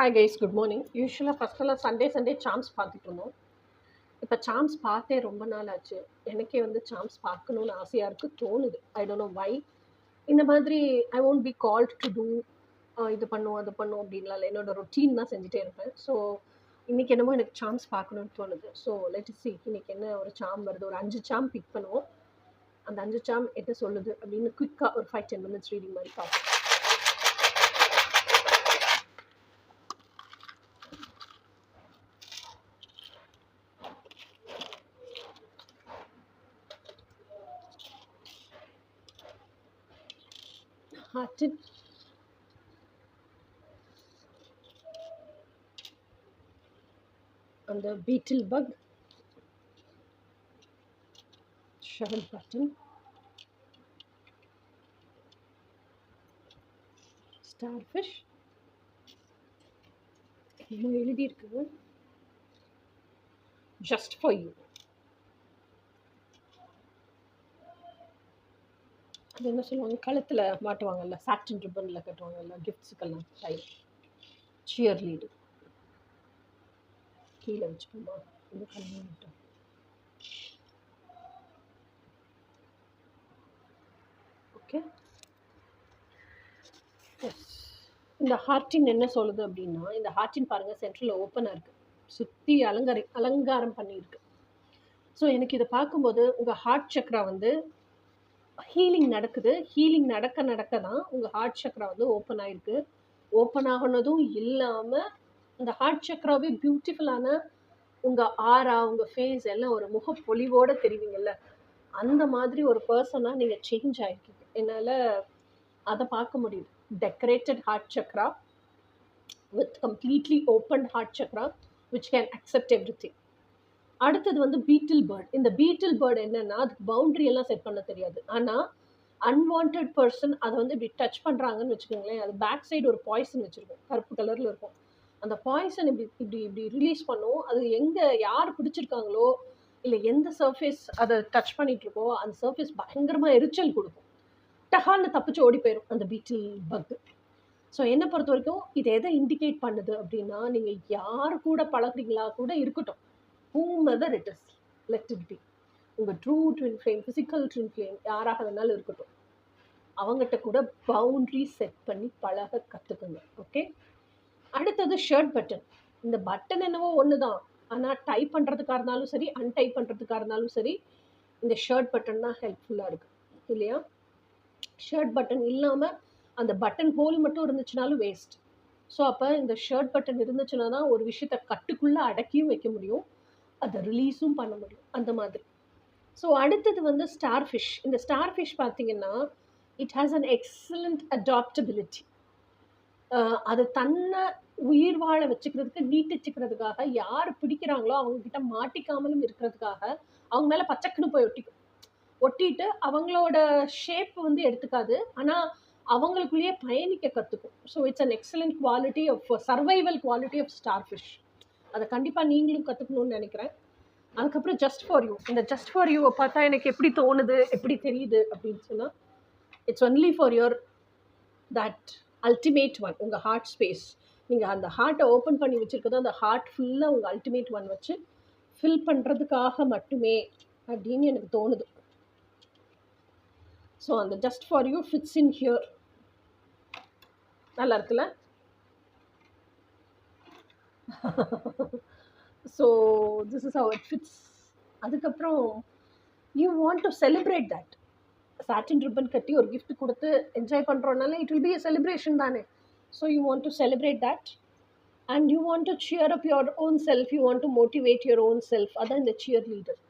Hi guys, good morning. யூஸ்வலாக ஃபஸ்ட்டெல்லாம் Sunday Sam's பார்த்துட்டு இருந்தோம். இப்போ சாம்ஸ் பார்த்தே ரொம்ப நாள் ஆச்சு. எனக்கே வந்து சாம்ஸ் பார்க்கணுன்னு ஆசையாக இருக்குது, தோணுது. I don't know why. இந்த மாதிரி I won't be called to do இது பண்ணும் அது பண்ணும் அப்படின்லாம் இல்லை. என்னோட ரொட்டீன் தான் செஞ்சுட்டே இருப்பேன். ஸோ இன்றைக்கி என்னமோ எனக்கு சாம்ஸ் பார்க்கணுன்னு தோணுது. ஸோ லெட் சி இன்றைக்கி என்ன ஒரு சாம் வருது. ஒரு 5 சாம் பிக் பண்ணுவோம். அந்த 5 சாம் என்ன சொல்லுது அப்படின்னு குயிக்காக ஒரு 5-10 minutes ரீடிங் மாதிரி பார்ப்போம். ஹார்ட்டின் அந்த பீட்டில் பக், ஷவல் பட்டன், ஸ்டார்ஃபிஷ், என்ன எழுதியிருக்கு, ஜஸ்ட் ஃபார் யூ. அது என்ன சொல்லுவாங்க, கழுத்தில் மாட்டுவாங்கல்ல, சாட்டின் ரிப்பனில் கட்டுவாங்கல்ல கிஃப்ட்ஸுக்கெல்லாம் டைம். சியர் லீடு கீழே வச்சுக்கோமா, இது கல்விட்டோம். ஓகே, இந்த ஹார்ட்டின் என்ன சொல்லுது அப்படின்னா, இந்த ஹார்ட்டின் பாருங்கள் சென்ட்ரலில் ஓப்பனாக இருக்குது, சுற்றி அலங்காரம் பண்ணியிருக்கு. ஸோ எனக்கு இதை பார்க்கும்போது உங்கள் ஹார்ட் சக்ரா வந்து ஹீலிங் நடக்குது. ஹீலிங் நடக்க தான் உங்கள் ஹார்ட் சக்ரா வந்து ஓப்பன் ஆகிருக்கு. ஓப்பன் ஆகினதும் இல்லாமல் இந்த ஹார்ட் சக்ராவே பியூட்டிஃபுல்லான உங்கள் ஆரா, உங்கள் ஃபேஸ் எல்லாம் ஒரு முகப்பொலிவோடு தெரிவிங்கள்ல, அந்த மாதிரி ஒரு பர்சனாக நீங்கள் சேஞ்ச் ஆகிருக்கீங்க. என்னால் அதை பார்க்க முடியுது. Decorated heart chakra with completely open heart chakra which can accept everything. அடுத்தது வந்து பீட்டில் பேர்ட். இந்த பீட்டில் பேர்ட் என்னன்னா, அதுக்கு பவுண்ட்ரி எல்லாம் செட் பண்ண தெரியாது. ஆனால் அன்வான்ட் பர்சன் அதை வந்து இப்படி டச் பண்ணுறாங்கன்னு வச்சுக்கோங்களேன், அது பேக் சைடு ஒரு பாய்சன் வச்சுருக்கும், கருப்பு கலரில் இருக்கும். அந்த பாய்சன் இப்படி இப்படி இப்படி ரிலீஸ் பண்ணும். அது எங்கே யார் பிடிச்சிருக்காங்களோ இல்லை எந்த சர்ஃபேஸ் அதை டச் பண்ணிகிட்ருக்கோ அந்த சர்ஃபேஸ் பயங்கரமாக எரிச்சல் கொடுக்கும். டஹால்னு தப்பிச்சு ஓடி போயிடும் அந்த பீட்டில் பக்கு. ஸோ என்னை பொறுத்த வரைக்கும் இது எதை இண்டிகேட் பண்ணுது அப்படின்னா, நீங்கள் யார் கூட பழகுறீங்களா கூட இருக்கட்டும், whomever it is, let it be. உங்கள் true twin flame, physical twin flame யாராக வேணாலும் இருக்கட்டும், அவங்ககிட்ட கூட பவுண்ட்ரி செட் பண்ணி பழக கற்றுக்குங்க. ஓகே, அடுத்தது ஷர்ட் பட்டன். இந்த பட்டன் என்னவோ ஒன்று தான், ஆனால் டைப் பண்ணுறதுக்காக இருந்தாலும் சரி, அன்டைப் பண்ணுறதுக்காக இருந்தாலும் சரி, இந்த ஷர்ட் பட்டன் தான் ஹெல்ப்ஃபுல்லாக இருக்குது இல்லையா? ஷர்ட் பட்டன் இல்லாமல் அந்த பட்டன் ஹோல் மட்டும் இருந்துச்சுனாலும் வேஸ்ட். ஸோ அப்போ இந்த ஷர்ட் பட்டன் இருந்துச்சுன்னா தான் ஒரு விஷயத்தை கட்டுக்குள்ளே அடக்கியும் வைக்க முடியும், அதை ரிலீஸும் பண்ண முடியும், அந்த மாதிரி. ஸோ அடுத்தது வந்து ஸ்டார்ஃபிஷ். இந்த ஸ்டார்ஃபிஷ் பார்த்தீங்கன்னா it has an excellent adaptability. அது தன்னை உயிர் வாழ வச்சுக்கிறதுக்கு, நீட்டிச்சுக்கிறதுக்காக, யார் பிடிக்கிறாங்களோ அவங்கக்கிட்ட மாட்டிக்காமலும் இருக்கிறதுக்காக அவங்க மேலே பச்சக்குன்னு போய் ஒட்டிட்டு அவங்களோட ஷேப் வந்து எடுத்துக்காது, ஆனால் அவங்களுக்குள்ளேயே பயணிக்க கற்றுக்கும். So it's an excellent quality of survival quality of starfish. அதை கண்டிப்பாக நீங்களும் கற்றுக்கணும்னு நினைக்கிறேன். அதுக்கப்புறம் ஜஸ்ட் ஃபார் யூ. இந்த ஜஸ்ட் ஃபார் யூவை பார்த்தா எனக்கு எப்படி தோணுது, எப்படி தெரியுது அப்படின்னு சொன்னால், it's only for your that ultimate one. உங்கள் ஹார்ட் ஸ்பேஸ், நீங்கள் அந்த ஹார்ட்டை ஓப்பன் பண்ணி வச்சுருக்கதோ அந்த ஹார்ட் ஃபுல்லாக உங்கள் அல்டிமேட் ஒன் வச்சு ஃபில் பண்ணுறதுக்காக மட்டுமே அப்படின்னு எனக்கு தோணுது. ஸோ அந்த just for you fits in here. நல்லா இருக்குல்ல? So this is how it fits. அதுக்கப்புறம் you want to celebrate that. Satin ribbon கட்டி ஒரு கிஃப்ட் கொடுத்து என்ஜாய் பண்ணுறோன்னால it will be a celebration தானே. So you want to celebrate that and you want to cheer up your own self, you want to motivate your own self. அதான் இந்த shear leader.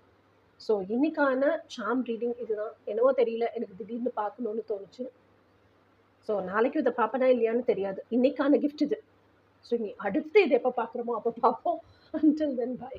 So இன்றைக்கான சாம் reading இதுதான். என்னவோ தெரியல, எனக்கு திடீர்னு பார்க்கணுன்னு தோணுச்சு. ஸோ நாளைக்கு இதை பார்ப்பனா இல்லையான்னு தெரியாது. இன்றைக்கான கிஃப்ட் இது. ஸோ நீ அடுத்து இதை எப்போ பார்க்குறோமோ அப்போ பார்ப்போம். Until then, bye.